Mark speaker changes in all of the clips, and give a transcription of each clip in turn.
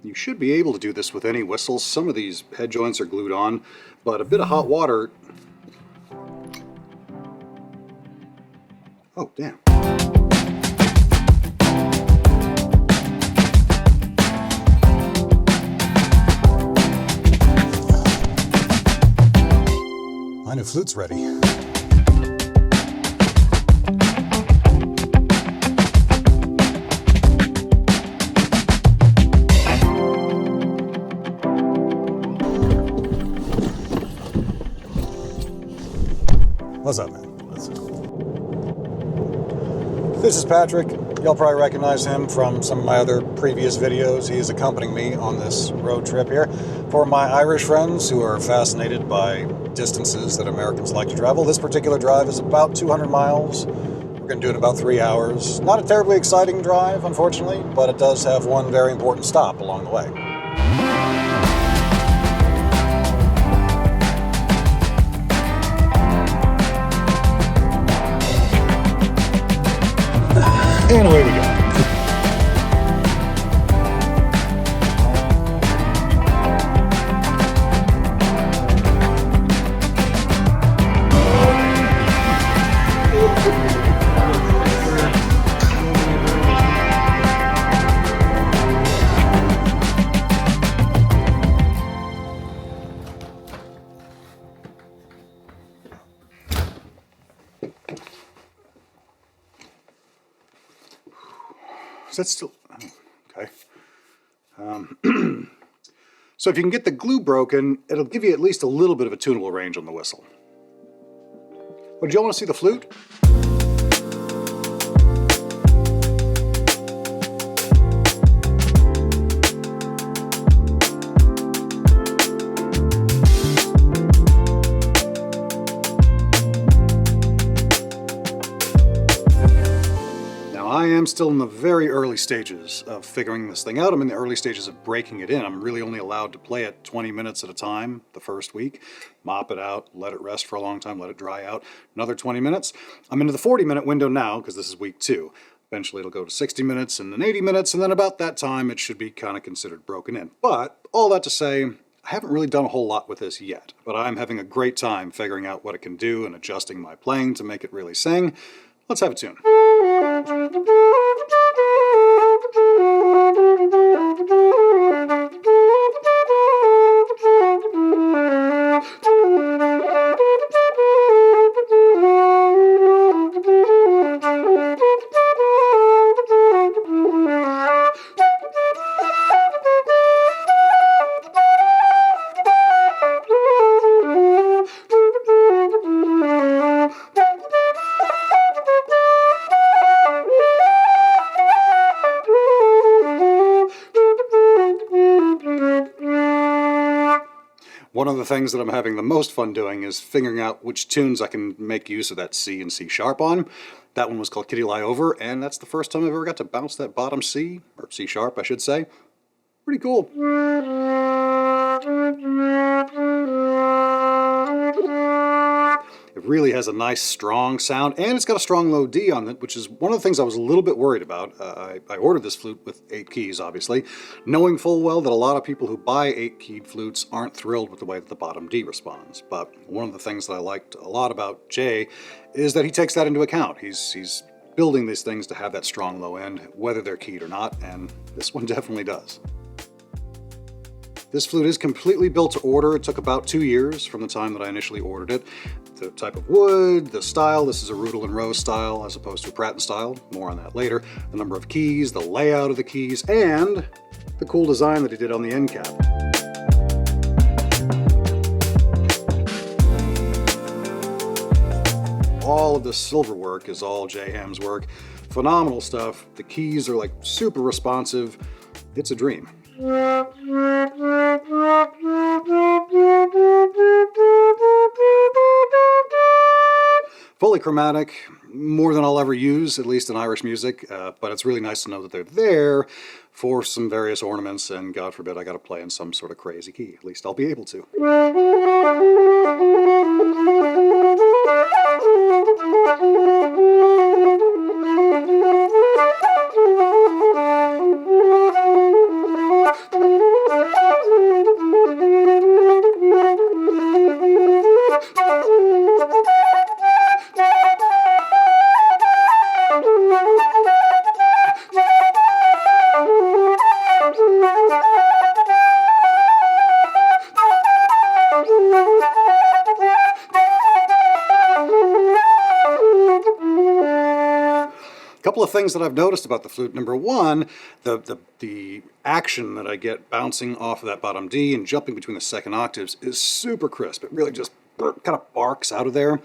Speaker 1: You should be able to do this with any whistles. Some of these head joints are glued on, but a bit of hot water... Oh, damn. My new flute's ready. What's up, man? This is Patrick. Y'all probably recognize him from some of my other previous videos. He is accompanying me on this road trip here. For my Irish friends who are fascinated by distances that Americans like to travel, this particular drive is about 200 miles. We're going to do it in about 3 hours. Not a terribly exciting drive, unfortunately, but it does have one very important stop along the way. And away we go. That's still okay. So if you can get the glue broken, it'll give you at least a little bit of a tunable range on the whistle. Would you all want to see the flute? I am still in the very early stages of figuring this thing out. I'm in the early stages of breaking it in. I'm really only allowed to play it 20 minutes at a time the first week. Mop it out, let it rest for a long time, let it dry out. Another 20 minutes. I'm into the 40-minute window now because this is week 2. Eventually it'll go to 60 minutes and then 80 minutes, and then about that time it should be kind of considered broken in. But all that to say, I haven't really done a whole lot with this yet, but I'm having a great time figuring out what it can do and adjusting my playing to make it really sing. Let's have a tune. One of the things that I'm having the most fun doing is figuring out which tunes I can make use of that C and C sharp on. That one was called Kitty Lie Over, and that's the first time I've ever got to bounce that bottom C, or C sharp I should say. Pretty cool. It really has a nice strong sound, and it's got a strong low D on it, which is one of the things I was a little bit worried about. I ordered this flute with 8 keys, obviously, knowing full well that a lot of people who buy 8-keyed flutes aren't thrilled with the way that the bottom D responds. But one of the things that I liked a lot about Jay is that he takes that into account. He's building these things to have that strong low end, whether they're keyed or not, and this one definitely does. This flute is completely built to order. It took about 2 years from the time that I initially ordered it. The type of wood, the style, this is a Rudall and Rose style as opposed to a Pratten style, more on that later. The number of keys, the layout of the keys, and the cool design that he did on the end cap. All of the silver work is all Jay Ham's work. Phenomenal stuff. The keys are like super responsive. It's a dream. Fully chromatic, more than I'll ever use, at least in Irish music, but it's really nice to know that they're there for some various ornaments, and God forbid I gotta play in some sort of crazy key. At least I'll be able to. couple of things that I've noticed about the flute. Number one, the action that I get bouncing off of that bottom D and jumping between the second octaves is super crisp. It really just kind of barks out of there.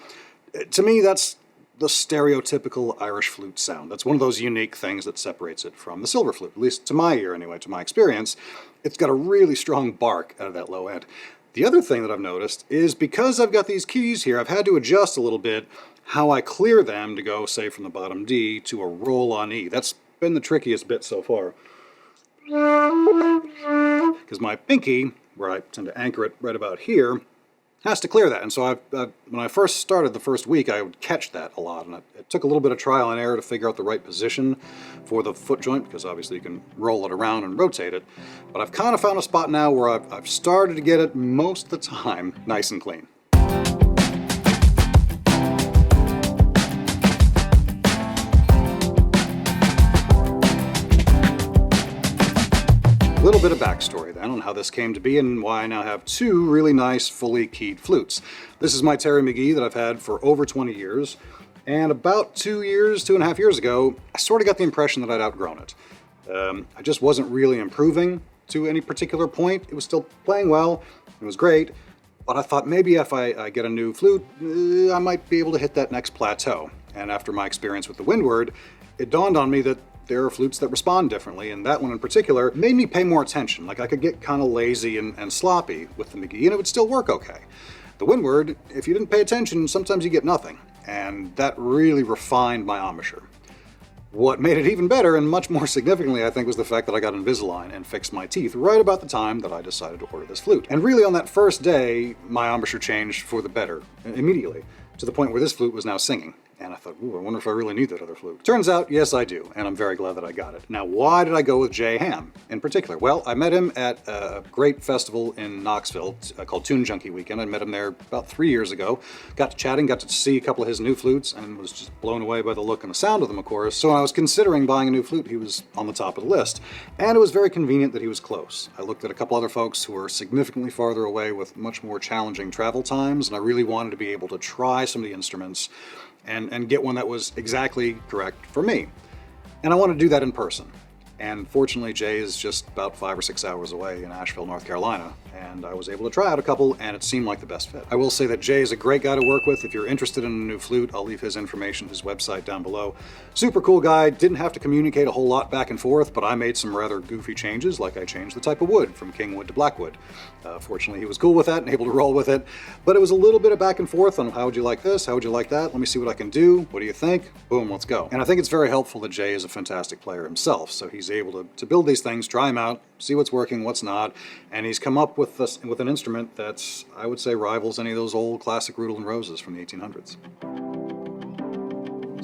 Speaker 1: To me, that's the stereotypical Irish flute sound. That's one of those unique things that separates it from the silver flute, at least to my ear anyway, to my experience. It's got a really strong bark out of that low end. The other thing that I've noticed is because I've got these keys here, I've had to adjust a little bit how I clear them to go, say, from the bottom D to a roll on E. That's been the trickiest bit so far. Because my pinky, where I tend to anchor it right about here, has to clear that. And so when I first started the first week, I would catch that a lot. And it took a little bit of trial and error to figure out the right position for the foot joint, because obviously you can roll it around and rotate it. But I've kind of found a spot now where I've started to get it most of the time nice and clean. A little bit of backstory then on how this came to be and why I now have two really nice fully keyed flutes. This is my Terry McGee that I've had for over 20 years, and about 2.5 years ago, I sort of got the impression that I'd outgrown it. I just wasn't really improving to any particular point. It was still playing well, it was great, but I thought maybe if I get a new flute, I might be able to hit that next plateau. And after my experience with the Windward, it dawned on me that there are flutes that respond differently, and that one in particular made me pay more attention. Like I could get kind of lazy and sloppy with the McGee, and it would still work okay. The Windward, if you didn't pay attention, sometimes you get nothing, and that really refined my embouchure. What made it even better, and much more significantly, I think, was the fact that I got Invisalign and fixed my teeth right about the time that I decided to order this flute. And really on that first day, my embouchure changed for the better, immediately, to the point where this flute was now singing. And I thought, ooh, I wonder if I really need that other flute. Turns out, yes, I do, and I'm very glad that I got it. Now, why did I go with Jay Ham in particular? Well, I met him at a great festival in Knoxville called Tune Junkie Weekend. I met him there about 3 years ago. Got to chatting, got to see a couple of his new flutes, and was just blown away by the look and the sound of them, of course. So when I was considering buying a new flute, he was on the top of the list. And it was very convenient that he was close. I looked at a couple other folks who were significantly farther away with much more challenging travel times, and I really wanted to be able to try some of the instruments and get one that was exactly correct for me. And I want to do that in person. And fortunately, Jay is just about 5 or 6 hours away in Asheville, North Carolina, and I was able to try out a couple, and it seemed like the best fit. I will say that Jay is a great guy to work with. If you're interested in a new flute, I'll leave his information, his website down below. Super cool guy, didn't have to communicate a whole lot back and forth, but I made some rather goofy changes, like I changed the type of wood from kingwood to blackwood. Fortunately, he was cool with that and able to roll with it, but it was a little bit of back and forth on how would you like this, how would you like that, let me see what I can do, what do you think, boom, let's go. And I think it's very helpful that Jay is a fantastic player himself, so he's able to build these things, try them out, see what's working, what's not, and he's come up with an instrument that's, I would say, rivals any of those old classic Rudall and Roses from the 1800s.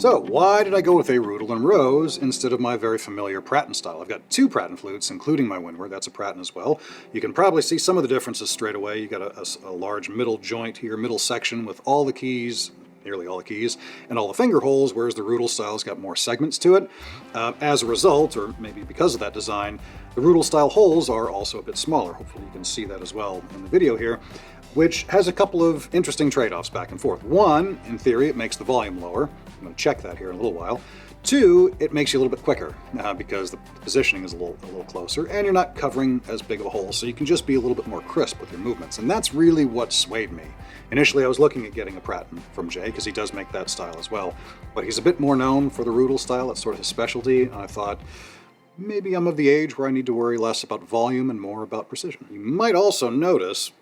Speaker 1: So, why did I go with a Rudall and Rose instead of my very familiar Pratten style? I've got two Pratten flutes, including my Windward. That's a Pratten as well. You can probably see some of the differences straight away. You got a large middle joint here, middle section with all the keys, nearly all the keys, and all the finger holes, whereas the Rudall style's got more segments to it. As a result, or maybe because of that design, the Rudall style holes are also a bit smaller. Hopefully you can see that as well in the video here, which has a couple of interesting trade-offs back and forth. One, in theory, it makes the volume lower. I'm going to check that here in a little while. Two, it makes you a little bit quicker because the positioning is a little closer, and you're not covering as big of a hole, so you can just be a little bit more crisp with your movements. And that's really what swayed me. Initially, I was looking at getting a Pratten from Jay, because he does make that style as well. But he's a bit more known for the Rudall style. That's sort of his specialty, and I thought, maybe I'm of the age where I need to worry less about volume and more about precision. You might also notice,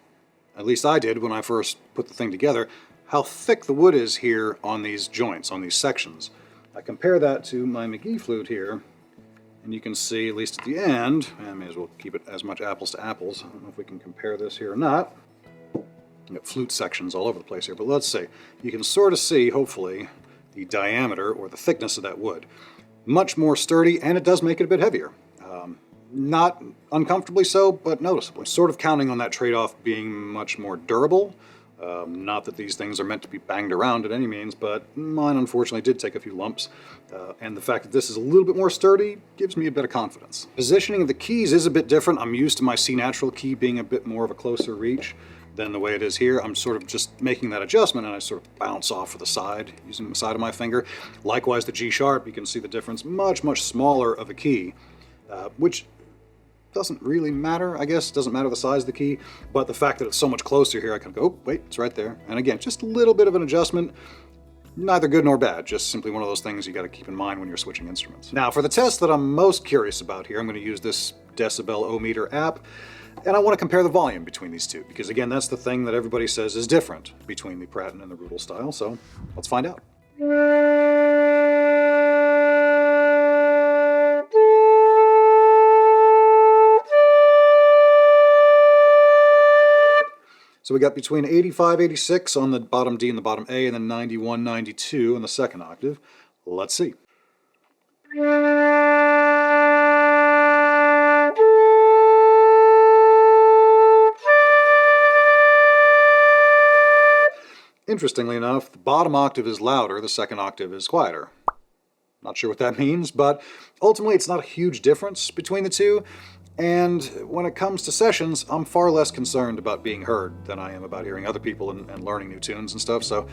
Speaker 1: at least I did when I first put the thing together, how thick the wood is here on these joints, on these sections. I compare that to my McGee flute here, and you can see, at least at the end, I may as well keep it as much apples to apples. I don't know if we can compare this here or not. I've got flute sections all over the place here, but let's see. You can sort of see, hopefully, the diameter or the thickness of that wood. Much more sturdy, and it does make it a bit heavier. Not uncomfortably so, but noticeably. Sort of counting on that trade-off being much more durable. Not that these things are meant to be banged around at any means, but mine unfortunately did take a few lumps. And the fact that this is a little bit more sturdy gives me a bit of confidence. Positioning of the keys is a bit different. I'm used to my C natural key being a bit more of a closer reach. than the way it is here. I'm sort of just making that adjustment, and I sort of bounce off of the side using the side of my finger. Likewise, the G sharp, you can see the difference, much smaller of a key, which doesn't really matter, I guess. It doesn't matter the size of the key, but the fact that it's so much closer here, I can go, oh, wait, it's right there. And again, just a little bit of an adjustment. Neither good nor bad, just simply one of those things you got to keep in mind when you're switching instruments. Now, for the test that I'm most curious about here, I'm going to use this decibel-o-meter app, and I want to compare the volume between these two, because again, that's the thing that everybody says is different between the Pratten and the Rudall style, so let's find out. So we got between 85, 86 on the bottom D and the bottom A, and then 91, 92 on the second octave. Let's see. Interestingly enough, the bottom octave is louder, the second octave is quieter. Not sure what that means, but ultimately it's not a huge difference between the two. And when it comes to sessions, I'm far less concerned about being heard than I am about hearing other people and learning new tunes and stuff. So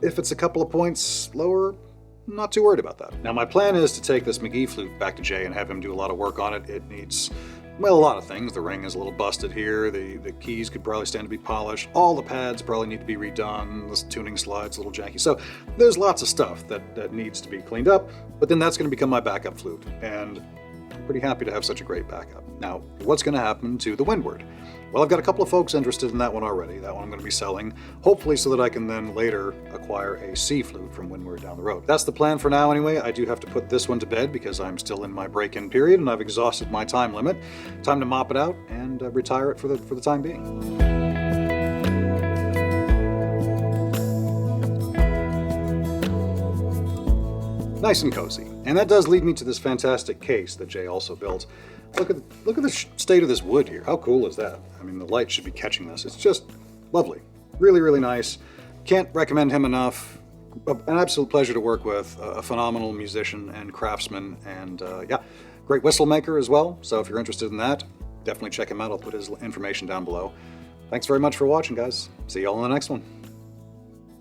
Speaker 1: if it's a couple of points lower, I'm not too worried about that. Now my plan is to take this McGee flute back to Jay and have him do a lot of work on it. It needs, well, a lot of things. The ring is a little busted here. The keys could probably stand to be polished. All the pads probably need to be redone. The tuning slide's a little janky. So there's lots of stuff that needs to be cleaned up, but then that's going to become my backup flute. And pretty happy to have such a great backup. Now, what's going to happen to the Windward? Well, I've got a couple of folks interested in that one already. That one I'm going to be selling, hopefully so that I can then later acquire a C flute from Windward down the road. That's the plan for now anyway. I do have to put this one to bed because I'm still in my break-in period and I've exhausted my time limit. Time to mop it out and retire it for the time being. Nice and cozy. And that does lead me to this fantastic case that Jay also built. Look at the state of this wood here. How cool is that? I mean, the light should be catching this. It's just lovely. Really, really nice. Can't recommend him enough. An absolute pleasure to work with. A phenomenal musician and craftsman, and yeah, great whistle maker as well. So if you're interested in that, definitely check him out. I'll put his information down below. Thanks very much for watching, guys. See you all in the next one.